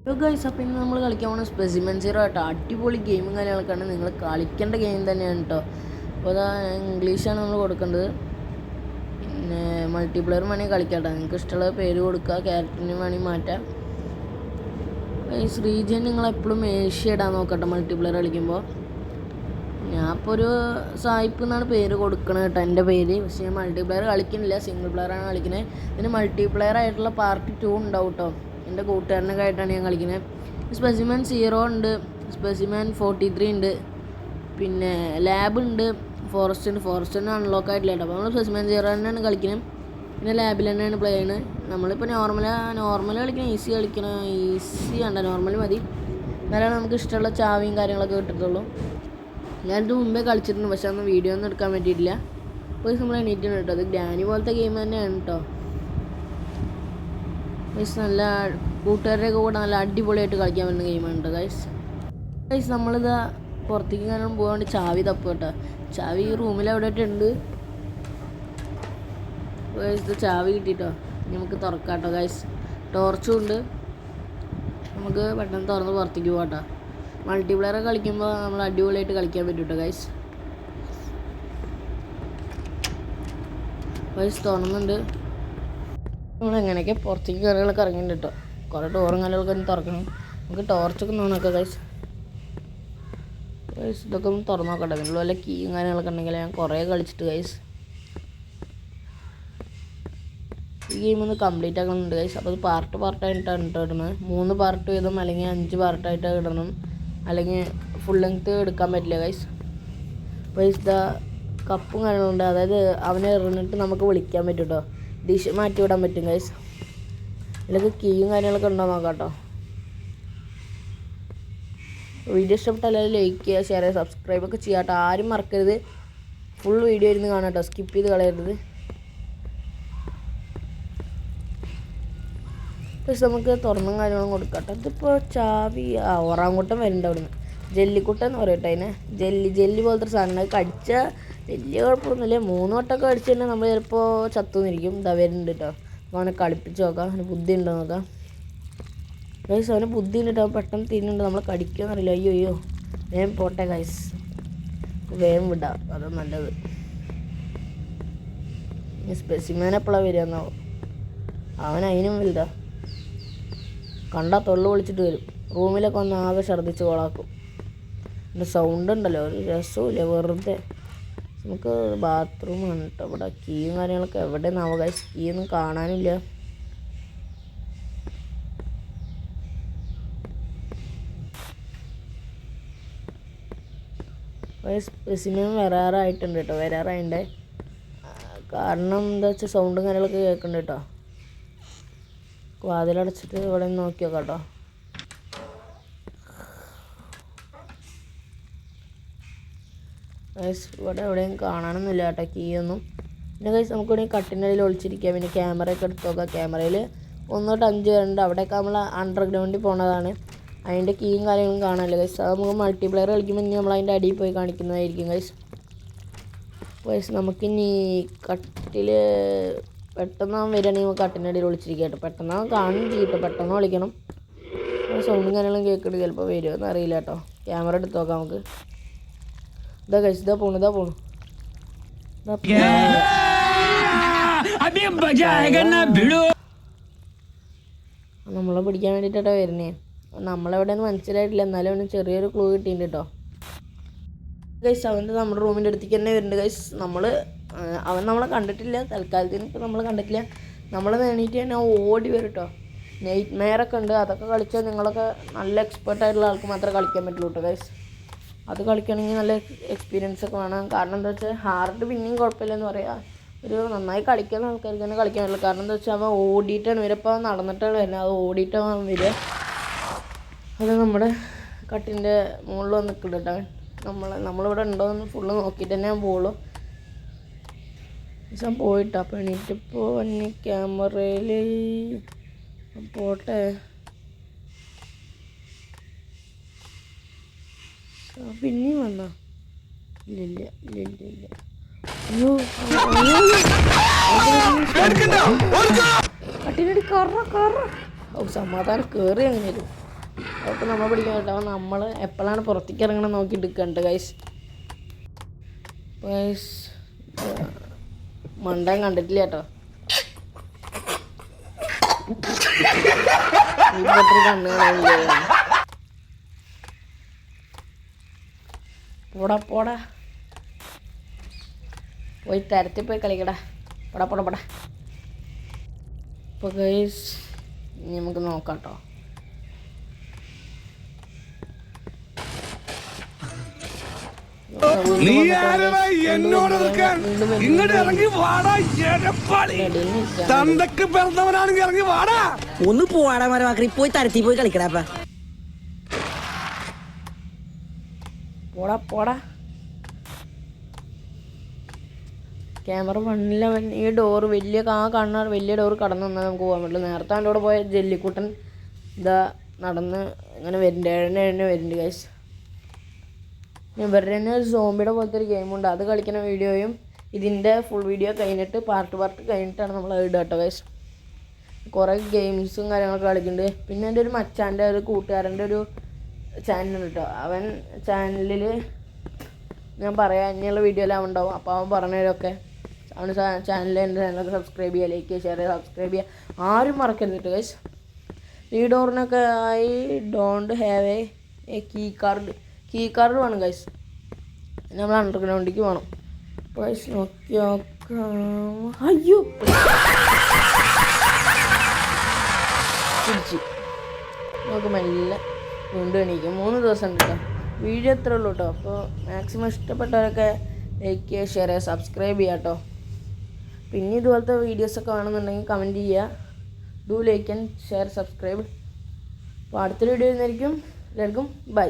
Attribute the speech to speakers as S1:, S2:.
S1: Guys, അപ്പോൾ ഇന്ന് നമ്മൾ കളിക്കാൻ പോകുന്ന സ്പെസിമെൻ സീറോ കേട്ടോ. അടിപൊളി ഗെയിമും കാര്യങ്ങളൊക്കെയാണ്. നിങ്ങൾ കളിക്കേണ്ട ഗെയിം തന്നെയാണ് കേട്ടോ. അപ്പോൾ അതാ ഇംഗ്ലീഷാണ് നമ്മൾ കൊടുക്കേണ്ടത്. പിന്നെ മൾട്ടിപ്ലെയർ വേണമെങ്കിൽ കളിക്കാം കേട്ടോ. നിങ്ങൾക്ക് ഇഷ്ടമുള്ള പേര് കൊടുക്കുക, ക്യാരക്ടറിന് വേണമെങ്കിൽ മാറ്റാം. ഗൈസ്, റീജിയൻ നിങ്ങളെപ്പോഴും ഏഷ്യ ഇടാൻ നോക്കട്ടെ മൾട്ടിപ്ലെയർ കളിക്കുമ്പോൾ. ഞാൻ ഇപ്പോൾ ഒരു സായിപ്പ് എന്നാണ് പേര് കൊടുക്കണത് കേട്ടോ, എൻ്റെ പേര്. പക്ഷേ ഞാൻ മൾട്ടിപ്ലെയർ കളിക്കുന്നില്ല, സിംഗിൾ പ്ലെയറാണ് കളിക്കുന്നത്. ഇതിന് മൾട്ടിപ്ലെയർ ആയിട്ടുള്ള പാർട്ട് 2 ഉണ്ടാവും കേട്ടോ. എൻ്റെ കൂട്ടുകാരനൊക്കെ ആയിട്ടാണ് ഞാൻ കളിക്കുന്നത്. സ്പെസിമെൻ 0 ഉണ്ട്, സ്പെസിമെൻ 43 ഉണ്ട്, പിന്നെ ലാബ് ഉണ്ട്, ഫോറസ്റ്റ് അൺലോക്ക് ആയിട്ടില്ല കേട്ടോ. അപ്പോൾ നമ്മൾ സ്പെസിമെൻ 0 തന്നെയാണ് കളിക്കുന്നത്. പിന്നെ ലാബിൽ തന്നെയാണ് പ്ലേ ചെയ്യുന്നത്. നമ്മളിപ്പോൾ നോർമൽ കളിക്കണം, ഈസി വേണ്ട, നോർമൽ മതി. എന്നാലാണ് നമുക്ക് ഇഷ്ടമുള്ള ചാവിയും കാര്യങ്ങളൊക്കെ കിട്ടത്തുള്ളൂ. ഞാനിത് മുമ്പേ കളിച്ചിട്ടുണ്ട്, പക്ഷെ അന്ന് വീഡിയോ ഒന്നും എടുക്കാൻ പറ്റിയിട്ടില്ല. അപ്പോൾ നമ്മൾ എണീറ്റാണ് കേട്ടോ. അത് ഗ്രാനി പോലത്തെ ഗെയിം തന്നെയാണ് കേട്ടോ. ഗൈസ്, നല്ല കൂട്ടുകാരുടെ കൂടെ നല്ല അടിപൊളിയായിട്ട് കളിക്കാൻ പറ്റുന്ന ഗെയിമാണ് കേട്ടോ ഗൈസ്. നമ്മളിതാ പുറത്തേക്ക് കാരണം പോകാൻ വേണ്ടി ചാവി തപ്പും കേട്ടോ. ചാവി ഈ റൂമിൽ എവിടെ ഉണ്ട് ഗൈസ്. ചാവി കിട്ടിട്ടോ, നമുക്ക് തുറക്കാം കേട്ടോ ഗൈസ്. ടോർച്ചും ഉണ്ട്, നമുക്ക് പെട്ടെന്ന് തുറന്ന് പുറത്തേക്ക് പോകാം കേട്ടോ. മൾട്ടിപ്ലെയർ കളിക്കുമ്പോൾ നമ്മൾ അടിപൊളിയായിട്ട് കളിക്കാൻ പറ്റും കേട്ടോ ഗൈസ്. തുറന്നുണ്ട്. നമ്മൾ എങ്ങനെയൊക്കെ പുറത്തേക്ക് കറികളൊക്കെ ഇറങ്ങിയിട്ടുണ്ട് കേട്ടോ. കുറേ ഡോറും കല്ലുകളൊക്കെ ഒന്ന് തുറക്കണം. നമുക്ക് ടോർച്ചൊക്കെ നോക്കാം ഗൈസ്. ഇതൊക്കെ ഒന്ന് തുറന്നു നോക്കട്ടെ. ഇതിനുള്ള വല്ല കീയും കാര്യങ്ങളൊക്കെ ഉണ്ടെങ്കിൽ ഞാൻ കുറേ കളിച്ചിട്ട് ഗൈസ്. ഈ ഗെയിം ഒന്ന് കംപ്ലീറ്റ് ആക്കണമെന്നുണ്ട് ഗൈസ്. അപ്പോൾ അത് പാർട്ടായിട്ടാണ് ഇടുന്നത്. 3 പാർട്ട് വീതം അല്ലെങ്കിൽ 5 പാർട്ടായിട്ട് ഇടണം, അല്ലെങ്കിൽ ഫുൾ ലെങ്ത്ത് എടുക്കാൻ പറ്റില്ല ഗൈസ്. അപ്പോൾ ഇതാ കപ്പും കാര്യങ്ങളുണ്ട്. അതായത് അവനെ എറിഞ്ഞിട്ട് നമുക്ക് വിളിക്കാൻ പറ്റും കേട്ടോ. ഡിഷ് മാറ്റി വിടാൻ പറ്റും ഗൈസ്. ഇതിലൊക്കെ കീയും കാര്യങ്ങളൊക്കെ ഉണ്ടോ നോക്കാം കേട്ടോ. വീഡിയോ ഇഷ്ടപ്പെട്ടാൽ ലൈക്ക് ചെയ്യുക, ഷെയർ ചെയ്യുക, സബ്സ്ക്രൈബ് ഒക്കെ ചെയ്യാം കേട്ടോ. ആരും മറക്കരുത്. ഫുൾ വീഡിയോ ഇരുന്ന് കാണാം കേട്ടോ, സ്കിപ്പ് ചെയ്ത് കളയരുത്. പക്ഷെ നമുക്ക് തുറന്നും കാര്യങ്ങളും കൊടുക്കാം കേട്ടോ. ഇതിപ്പോൾ ചാവി ഒറാങ്കുട്ടൻ വരുന്നുണ്ട് അവിടുന്ന്. ജെല്ലിക്കുട്ടൻ എന്ന് പറയട്ടെ അതിനെ. ജെല്ലി പോലത്തെ ഒരു സാധനം. കടിച്ച വലിയ കുഴപ്പമൊന്നുമില്ല. 3 വട്ടമൊക്കെ അടിച്ച് തന്നെ നമ്മൾ ചിലപ്പോൾ ചത്തുന്നിരിക്കും. ഇതാ വരുന്നുണ്ട് കേട്ടോ. അവനെ കളിപ്പിച്ച് നോക്കാം, അവന് ബുദ്ധി ഉണ്ടോ നോക്കാം ഗൈസ്. അവന് ബുദ്ധി ഉണ്ട് കേട്ടോ, പെട്ടെന്ന് തിന്നുണ്ട്. നമ്മൾ കടിക്കുമെന്നറിയില്ല. അയ്യോ വേഗം പോട്ടെ ഗൈസ്, വേഗം വിടാം, അതാണ് നല്ലത്. സ്പെസിമെൻ എപ്പോഴാണ് വരിക എന്നാവും. അവൻ അതിനും വലുതാ, കണ്ടാൽ തൊള്ളു വിളിച്ചിട്ട് വരും. റൂമിലൊക്കെ ഒന്ന് ആകെ ഛർദ്ദിച്ച് കോളാക്കും. പിന്നെ സൗണ്ട് ഉണ്ടല്ലോ, ഒരു രസമില്ല, വെറുതെ. നമുക്ക് ബാത്റൂമാണ് കേട്ടോ. ഇവിടെ കീയും കാര്യങ്ങളൊക്കെ എവിടെ നിന്നാവുക ഗൈസ്. കീ ഒന്നും കാണാനില്ല. സ്പെസിമെൻ വരാറായിട്ടുണ്ട് കേട്ടോ. വരാറായിട്ടുണ്ട്. കാരണം എന്താ വെച്ചാൽ സൗണ്ടും കാര്യങ്ങളൊക്കെ കേൾക്കുന്നുണ്ട് കേട്ടോ. വാതിലടച്ചിട്ട് ഇവിടെ നോക്കി നോക്കാം കേട്ടോ. ഗൈസ്, ഇവിടെ എവിടെയും കാണാനൊന്നുമില്ല കേട്ടോ കീ ഒന്നും. പിന്നെ ഗൈസ്, നമുക്ക് വേണമെങ്കിൽ കട്ടിനടിയിൽ ഒളിച്ചിരിക്കാം. പിന്നെ ക്യാമറയൊക്കെ എടുത്ത് നോക്കാം. ക്യാമറയിൽ 1 തൊട്ട് 5 വരെയുണ്ട്. അവിടെയൊക്കെ നമ്മൾ അണ്ടർഗ്രൗണ്ടിൽ പോണതാണ്. അതിൻ്റെ കീയും കാര്യങ്ങളും കാണാമല്ലോ ഗൈസ്. അത് നമുക്ക് മൾട്ടിപ്ലെയർ കളിക്കുമ്പോൾ ഇനി നമ്മൾ അതിൻ്റെ അടിയിൽ പോയി കാണിക്കുന്നതായിരിക്കും ഗൈസ്. നമുക്കിനി കട്ടിൽ പെട്ടെന്ന് വരികയാണെങ്കിൽ നമുക്ക് കട്ടിനടിയിൽ ഒളിച്ചിരിക്കാം കേട്ടോ. പെട്ടെന്ന് കാണും ചെയ്യട്ടോ, പെട്ടെന്ന് വിളിക്കണം. സൗണ്ടും കാര്യങ്ങളും കേൾക്കരുത്, ചിലപ്പോൾ വരുമോ എന്ന് അറിയില്ല കേട്ടോ. ക്യാമറ എടുത്ത് നോക്കാം നമുക്ക്. ഇതാ ഗൈസ്, ഇതാ പോണു. നമ്മളെ പിടിക്കാൻ വേണ്ടിയിട്ടാ വരുന്നേ. നമ്മളെവിടെയൊന്നും മനസ്സിലായിട്ടില്ല, എന്നാലും അവന് ചെറിയൊരു ക്ലൂ കിട്ടിയിട്ടുണ്ട് കേട്ടോ ഗൈസ്. അവൻ്റെ നമ്മുടെ റൂമിൻ്റെ അടുത്തേക്ക് തന്നെ വരുന്നുണ്ട് ഗൈസ്. അവൻ നമ്മളെ കണ്ടിട്ടില്ല, തൽക്കാലത്തിന് ഇപ്പോൾ നമ്മൾ കണ്ടിട്ടില്ല. നമ്മൾ എണീറ്റ് തന്നെ ഓടി വരും കേട്ടോ. നൈറ്റ് മെയറൊക്കെ ഉണ്ട്, അതൊക്കെ കളിച്ചാൽ നിങ്ങളൊക്കെ നല്ല എക്സ്പേർട്ടായിട്ടുള്ള ആൾക്ക് മാത്രമേ കളിക്കാൻ പറ്റുള്ളൂ കേട്ടോ ഗൈസ്. അത് കളിക്കണമെങ്കിൽ നല്ല എക്സ്പീരിയൻസ് ഒക്കെ വേണം. കാരണം എന്താ വെച്ചാൽ ഹാർഡ് പിന്നെയും കുഴപ്പമില്ലെന്ന് പറയാം. ഒരു നന്നായി കളിക്കുന്ന ആൾക്കാർക്ക് തന്നെ കളിക്കാൻ പറ്റില്ല. കാരണം എന്താ വെച്ചാൽ അവൻ ഓടിയിട്ടാണ് വരിക. ഇപ്പോൾ നടന്നിട്ടാണ് വരുന്നത്, അത് ഓടിയിട്ടാണ് വരിക. അത് നമ്മുടെ കട്ടിൻ്റെ മുകളിൽ വന്ന് നിൽക്കുന്നുണ്ട് കേട്ടോ. നമ്മളിവിടെ ഉണ്ടോയെന്ന് ഫുള്ള് നോക്കിയിട്ട് തന്നെ ഞാൻ പോകുള്ളൂ. ദിവസം പോയിട്ടോ. അപ്പോൾ എണീറ്റിപ്പോൾ വന്നി ക്യാമറയിൽ പോട്ടെ. പിന്നെയും വന്നോ? ഇല്ല. അയ്യോ, കട്ടിനടി കറ. ഓ, സമാധാനം കയറി അങ്ങനെ. അതൊക്കെ നമ്മൾ പിടിക്കാൻ കേട്ടോ. നമ്മൾ എപ്പോഴാണ് പുറത്തേക്ക് ഇറങ്ങണം നോക്കിയിട്ട് നിൽക്കണ്ട ഗൈസ്. ഗൈസ് മണ്ടൻ കണ്ടിട്ടില്ല കേട്ടോ. പോടാ പോയി തരത്തിൽ പോയി കളിക്കടാ. പോടാ. അപ്പോൾ ഗൈസ് ഇനി നമുക്ക് നോക്കാം കേട്ടോ.
S2: ഒന്ന് പോവാടാ മരമാക്കി പോയി തരത്തി പോയി കളിക്കടാ.
S1: പോടാ ക്യാമറ വണ്ണില്ല. ഈ ഡോറ് വലിയ വലിയ ഡോറ് കടന്നു വന്നാൽ നമുക്ക് പോകാൻ പറ്റില്ല. നേരത്തെ എൻ്റെ കൂടെ പോയ ജെല്ലിക്കുട്ടൻ ഇതാ നടന്ന് ഇങ്ങനെ വരുന്നുണ്ട് വരുന്നുണ്ട് ഗൈസ്. ഇവരുടെ തന്നെ സോംബിയുടെ പോലത്തെ ഒരു ഗെയിമുണ്ട്, അത് കളിക്കുന്ന വീഡിയോയും ഇതിൻ്റെ ഫുൾ വീഡിയോ കഴിഞ്ഞിട്ട് പാർട്ട് കഴിഞ്ഞിട്ടാണ് നമ്മൾ ഇടുക കേട്ടോ ഗൈസ്. കുറേ ഗെയിംസും കാര്യങ്ങളൊക്കെ കളിക്കുന്നുണ്ട്. പിന്നെ എൻ്റെ ഒരു മച്ചാൻ്റെ ഒരു കൂട്ടുകാരൻ്റെ ഒരു ചാനലുണ്ട് കേട്ടോ. അവൻ ചാനലിൽ ഞാൻ പറയാം ഇനിയുള്ള വീഡിയോയിൽ അവൻ ഉണ്ടാവും. അപ്പോൾ അവൻ പറഞ്ഞവരൊക്കെ അവൻ ചാനലിൽ എൻ്റെ ചാനലൊക്കെ സബ്സ്ക്രൈബ് ചെയ്യുക, ലൈക്ക് ചെയ്യുക, ഷെയർ ചെയ്യുക, സബ്സ്ക്രൈബ് ചെയ്യുക. ആരും മറക്കരുത് കേട്ടോ ഗൈസ്. ഈ ഡോറിനൊക്കെ I don't have a key card വേണം ഗൈസ്. നമ്മൾ അണ്ടർഗ്രൗണ്ടിലേക്ക് വേണം ഗൈസ്. നോക്കാം. അയ്യോ തിരിച്ച് നമുക്ക് മെല്ലെ വീണ്ടും എണീക്കും. 3 ദിവസം ഉണ്ട് കേട്ടോ. വീഡിയോ എത്ര ഉള്ളൂ കേട്ടോ. അപ്പോൾ മാക്സിമം ഇഷ്ടപ്പെട്ടവരൊക്കെ ലൈക്ക് ചെയ്യുക, ഷെയർ ചെയ്യുക, സബ്സ്ക്രൈബ് ചെയ്യുക കേട്ടോ. പിന്നെ ഇതുപോലത്തെ വീഡിയോസൊക്കെ വേണമെന്നുണ്ടെങ്കിൽ കമൻറ്റ് ചെയ്യുക. Do like and share subscribe. അപ്പോൾ അടുത്തൊരു വീഡിയോ ആയിരിക്കും. എല്ലാവർക്കും ബൈ.